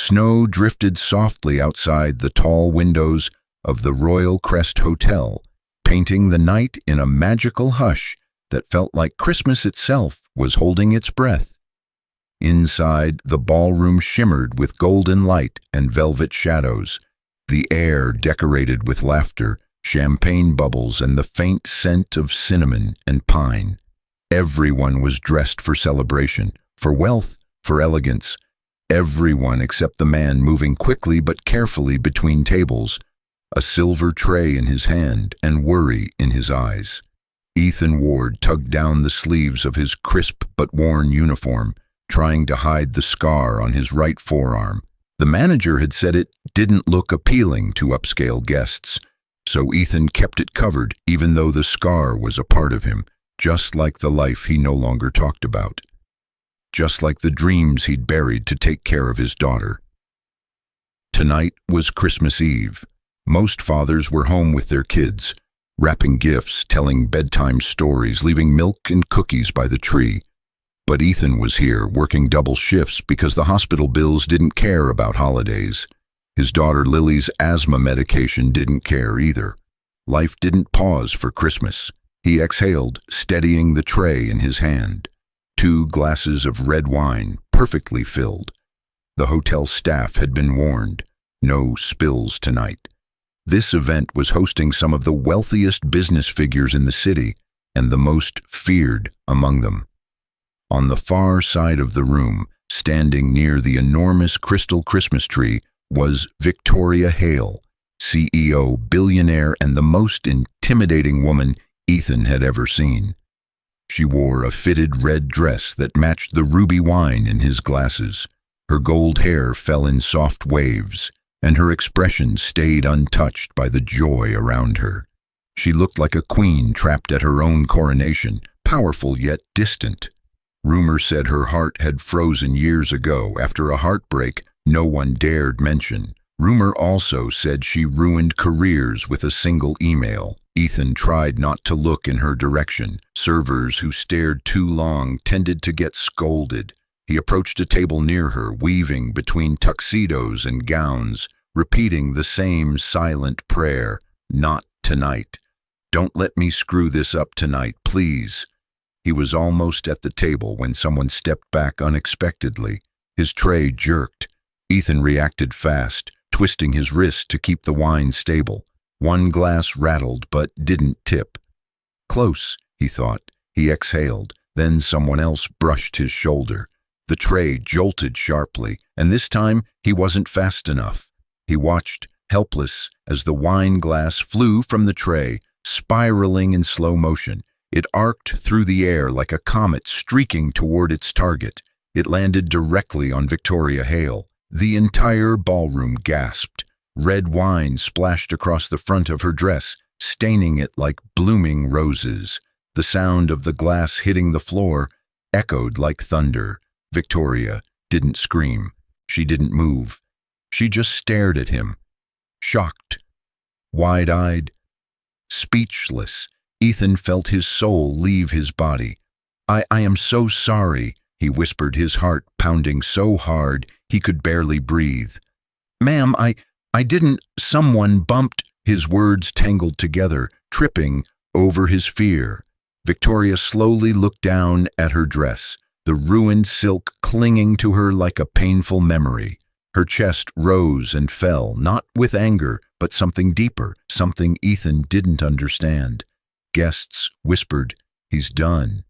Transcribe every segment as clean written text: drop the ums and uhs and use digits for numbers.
Snow drifted softly outside the tall windows of the Royal Crest Hotel, painting the night in a magical hush that felt like Christmas itself was holding its breath. Inside, the ballroom shimmered with golden light and velvet shadows, the air decorated with laughter, champagne bubbles, and the faint scent of cinnamon and pine. Everyone was dressed for celebration, for wealth, for elegance. Everyone except the man moving quickly but carefully between tables, a silver tray in his hand and worry in his eyes. Ethan Ward tugged down the sleeves of his crisp but worn uniform, trying to hide the scar on his right forearm. The manager had said it didn't look appealing to upscale guests, so Ethan kept it covered even though the scar was a part of him, just like the life he no longer talked about. Just like the dreams he'd buried to take care of his daughter. Tonight was Christmas Eve. Most fathers were home with their kids, wrapping gifts, telling bedtime stories, leaving milk and cookies by the tree. But Ethan was here, working double shifts because the hospital bills didn't care about holidays. His daughter Lily's asthma medication didn't care either. Life didn't pause for Christmas. He exhaled, steadying the tray in his hand. 2 glasses of red wine, perfectly filled. The hotel staff had been warned. No spills tonight. This event was hosting some of the wealthiest business figures in the city, and the most feared among them. On the far side of the room, standing near the enormous crystal Christmas tree, was Victoria Hale, CEO, Billionaire, and the most intimidating woman Ethan had ever seen. She wore a fitted red dress that matched the ruby wine in his glasses. Her gold hair fell in soft waves, and her expression stayed untouched by the joy around her. She looked like a queen trapped at her own coronation, powerful yet distant. Rumor said her heart had frozen years ago after a heartbreak no one dared mention. Rumor also said she ruined careers with a single email. Ethan tried not to look in her direction. Servers who stared too long tended to get scolded. He approached a table near her, weaving between tuxedos and gowns, repeating the same silent prayer, "Not tonight. Don't let me screw this up tonight, please." He was almost at the table when someone stepped back unexpectedly. His tray jerked. Ethan reacted fast, twisting his wrist to keep the wine stable. 1 glass rattled but didn't tip. Close, he thought. He exhaled. Then someone else brushed his shoulder. The tray jolted sharply, and this time he wasn't fast enough. He watched, helpless, as the wine glass flew from the tray, spiraling in slow motion. It arced through the air like a comet streaking toward its target. It landed directly on Victoria Hale. The entire ballroom gasped. Red wine splashed across the front of her dress, staining it like blooming roses. The sound of the glass hitting the floor echoed like thunder. Victoria didn't scream. She didn't move. She just stared at him, shocked, wide-eyed, speechless. Ethan felt his soul leave his body. I am so sorry," he whispered, his heart pounding so hard he could barely breathe. "Ma'am, I didn't, someone bumped." His words tangled together, tripping over his fear. Victoria slowly looked down at her dress, the ruined silk clinging to her like a painful memory. Her chest rose and fell, not with anger, but something deeper, something Ethan didn't understand. Guests whispered, "He's done.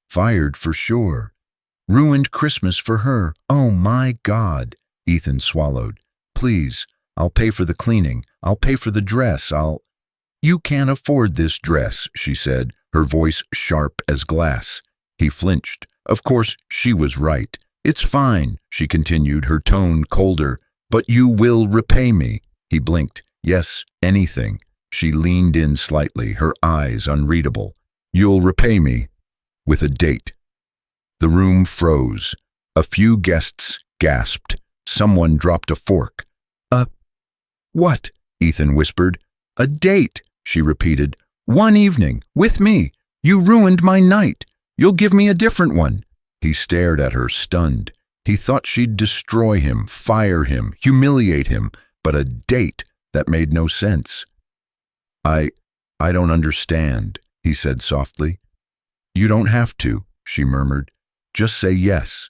Fired for sure. Ruined Christmas for her. Oh my God." Ethan swallowed. "Please, I'll pay for the cleaning. I'll pay for the dress. You can't afford this dress," she said, her voice sharp as glass. He flinched. Of course, she was right. "It's fine," she continued, her tone colder. "But you will repay me." He blinked. "Yes, anything." She leaned in slightly, her eyes unreadable. "You'll repay me with a date." The room froze. A few guests gasped. Someone dropped a fork. What?" Ethan whispered. "A date," she repeated. "1 evening, with me. You ruined my night. You'll give me a different one." He stared at her, stunned. He thought she'd destroy him, fire him, humiliate him, but a date that made no sense. I don't understand, he said softly. You don't have to, she murmured. Just say yes.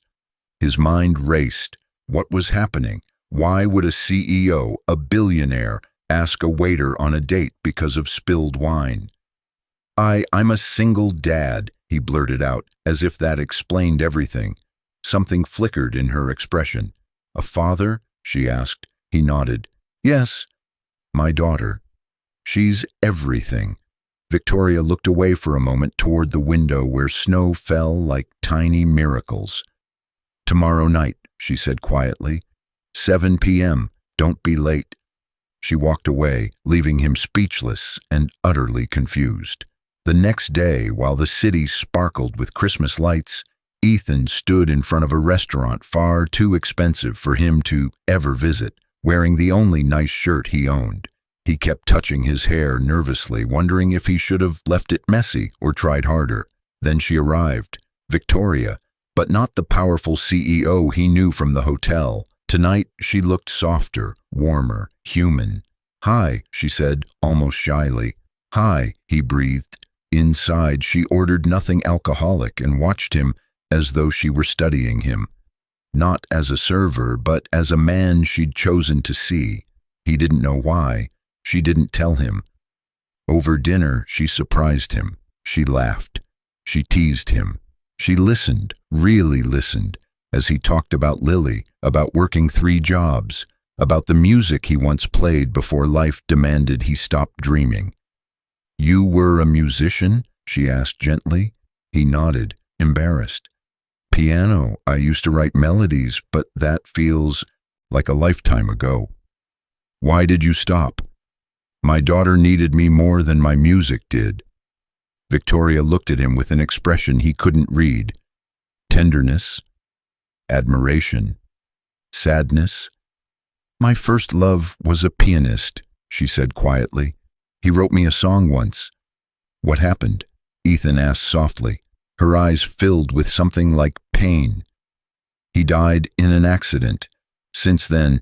His mind raced. What was happening? Why would a CEO, a billionaire, ask a waiter on a date because of spilled wine? I'm a single dad, he blurted out, as if that explained everything. Something flickered in her expression. A father? She asked. He nodded. Yes, my daughter. She's everything. Victoria looked away for a moment toward the window where snow fell like tiny miracles. Tomorrow night, she said quietly. 7 p.m. Don't be late. She walked away, leaving him speechless and utterly confused. The next day, while the city sparkled with Christmas lights, Ethan stood in front of a restaurant far too expensive for him to ever visit, wearing the only nice shirt he owned. He kept touching his hair nervously, wondering if he should have left it messy or tried harder. Then she arrived, Victoria, but not the powerful CEO he knew from the hotel. Tonight, she looked softer, warmer, human. Hi, she said, almost shyly. Hi, he breathed. Inside, she ordered nothing alcoholic and watched him as though she were studying him. Not as a server, but as a man she'd chosen to see. He didn't know why. She didn't tell him. Over dinner, she surprised him. She laughed. She teased him. She listened, really listened, as he talked about Lily, about working 3 jobs, about the music he once played before life demanded he stop dreaming. You were a musician? She asked gently. He nodded, embarrassed. Piano. I used to write melodies, but that feels like a lifetime ago. Why did you stop? My daughter needed me more than my music did. Victoria looked at him with an expression he couldn't read. Tenderness, admiration, sadness. My first love was a pianist, she said quietly. He wrote me a song once. What happened? Ethan asked softly. Her eyes filled with something like pain. He died in an accident. Since then,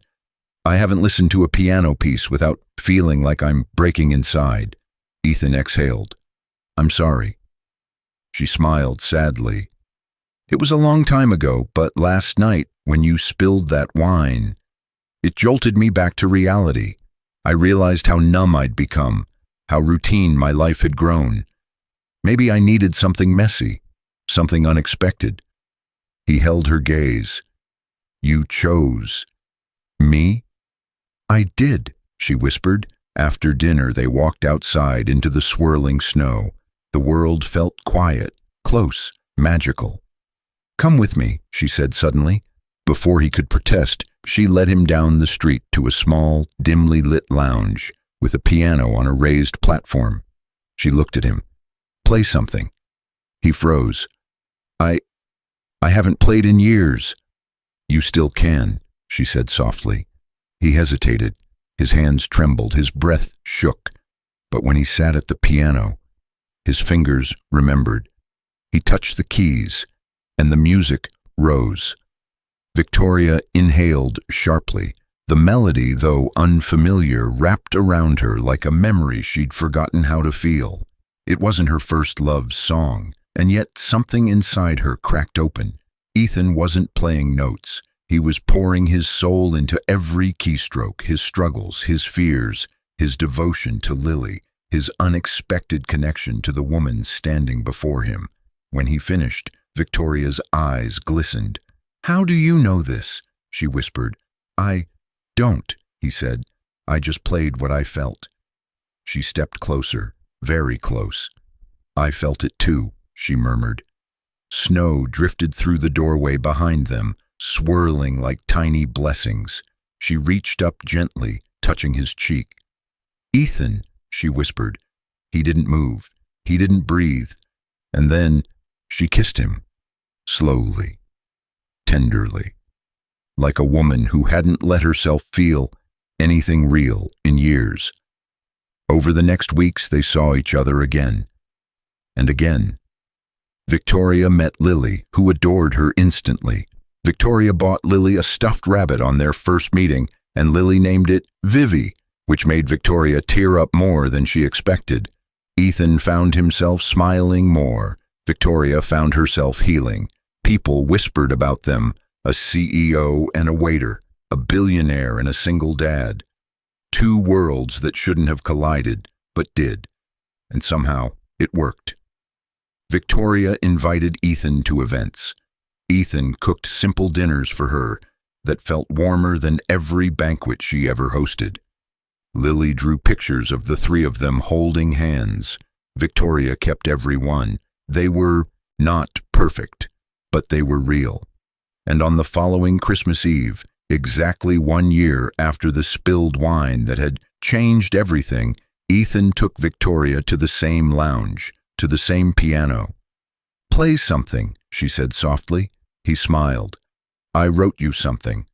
I haven't listened to a piano piece without feeling like I'm breaking inside. Ethan exhaled. I'm sorry. She smiled sadly. It was a long time ago, but last night, when you spilled that wine, it jolted me back to reality. I realized how numb I'd become, how routine my life had grown. Maybe I needed something messy, something unexpected. He held her gaze. You chose me? I did, she whispered. After dinner, they walked outside into the swirling snow. The world felt quiet, close, magical. Come with me, she said suddenly. Before he could protest, she led him down the street to a small, dimly lit lounge with a piano on a raised platform. She looked at him. Play something. He froze. I haven't played in years. You still can, she said softly. He hesitated. His hands trembled, his breath shook. But when he sat at the piano, his fingers remembered. He touched the keys, and the music rose. Victoria inhaled sharply. The melody, though unfamiliar, wrapped around her like a memory she'd forgotten how to feel. It wasn't her first love song, and yet something inside her cracked open. Ethan wasn't playing notes. He was pouring his soul into every keystroke, his struggles, his fears, his devotion to Lily, his unexpected connection to the woman standing before him. When he finished, Victoria's eyes glistened. How do you know this? She whispered. I don't, he said. I just played what I felt. She stepped closer, very close. I felt it too, she murmured. Snow drifted through the doorway behind them, swirling like tiny blessings. She reached up gently, touching his cheek. Ethan, she whispered. He didn't move. He didn't breathe. And then she kissed him, slowly, tenderly, like a woman who hadn't let herself feel anything real in years. Over the next weeks, they saw each other again and again. Victoria met Lily, who adored her instantly. Victoria bought Lily a stuffed rabbit on their first meeting, and Lily named it Vivi, which made Victoria tear up more than she expected. Ethan found himself smiling more. Victoria found herself healing. People whispered about them, a CEO and a waiter, a billionaire and a single dad. Two worlds that shouldn't have collided, but did. And somehow, it worked. Victoria invited Ethan to events. Ethan cooked simple dinners for her that felt warmer than every banquet she ever hosted. Lily drew pictures of the three of them holding hands. Victoria kept every one. They were not perfect, but they were real. And on the following Christmas Eve, exactly 1 year after the spilled wine that had changed everything, Ethan took Victoria to the same lounge, to the same piano. "Play something," she said softly. He smiled. "I wrote you something."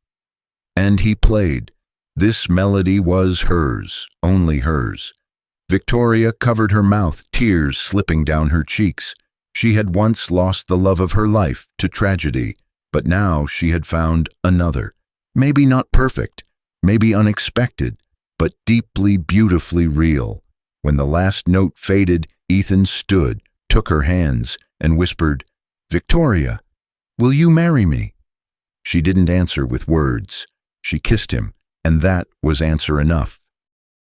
And he played. This melody was hers, only hers. Victoria covered her mouth, tears slipping down her cheeks. She had once lost the love of her life to tragedy, but now she had found another. Maybe not perfect, maybe unexpected, but deeply, beautifully real. When the last note faded, Ethan stood, took her hands, and whispered, "Victoria, will you marry me?" She didn't answer with words. She kissed him, and that was answer enough.